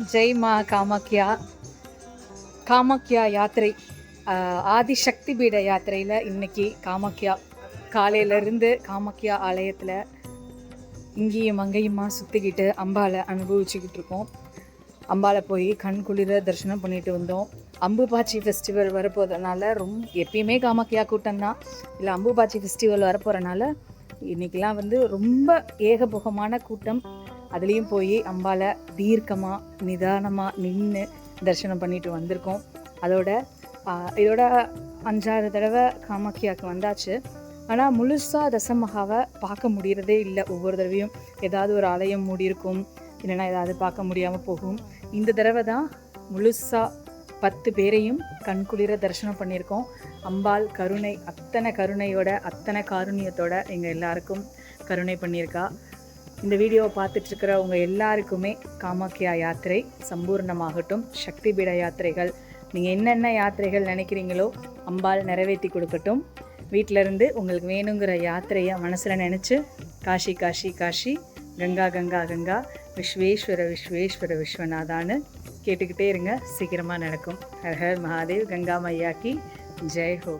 ஜெய் மா காமாக்கியா. காமாக்கியா யாத்திரை, ஆதிசக்தி பீட யாத்திரையில் இன்னைக்கு காமாக்கியா காலையிலேருந்து காமாக்கியா ஆலயத்தில் இங்கேயும் அங்கேயுமா சுற்றிக்கிட்டு அம்பாவை அனுபவிச்சுக்கிட்டு இருக்கோம். அம்பாவை போய் கண் குளிர தரிசனம் பண்ணிட்டு வந்தோம். அம்புபாச்சி ஃபெஸ்டிவல் வரப்போகிறதுனால எப்பயுமே காமாக்கியா கூட்டம் தான். இல்லை அம்புபாச்சி ஃபெஸ்டிவல் வரப்போகிறனால இன்றைக்கெலாம் ரொம்ப ஏகபோகமான கூட்டம். அதுலேயும் போய் அம்பாவை தீர்க்கமாக நிதானமாக நின்று தரிசனம் பண்ணிட்டு வந்திருக்கோம். இதோட 5-6 தடவை காமாக்கியாவுக்கு வந்தாச்சு. ஆனால் முழுசாக தசமகாவை பார்க்க முடியறதே இல்லை. ஒவ்வொரு தடவையும் ஏதாவது ஒரு ஆலயம் மூடி இருக்கும், இல்லைன்னா ஏதாவது பார்க்க முடியாமல் போகும். இந்த தடவை தான் முழுசாக 10 பேரையும் கண்குளிர தரிசனம் பண்ணியிருக்கோம். அம்பாள் கருணை, அத்தனை கருணையோட, அத்தனை காருண்யத்தோட எங்கள் எல்லாருக்கும் கருணை பண்ணியிருக்கா. இந்த வீடியோவை பார்த்துட்ருக்கிற உங்கள் எல்லாருக்குமே காமாக்கியா யாத்திரை சம்பூர்ணமாகட்டும். சக்தி பீட யாத்திரைகள், நீங்கள் என்னென்ன யாத்திரைகள் நினைக்கிறீங்களோ அம்பாள் நிறைவேற்றி கொடுக்கட்டும். வீட்டிலருந்து உங்களுக்கு வேணுங்கிற யாத்திரையை மனசில் நினச்சி காஷி காஷி காஷி, கங்கா கங்கா கங்கா, விஸ்வேஸ்வர விஸ்வேஸ்வர விஸ்வநாதான்னு கேட்டுக்கிட்டே இருங்க. சீக்கிரமாக நடக்கும். Her her Mahadev. கங்கா மையா கி ஜெய் ஹோ.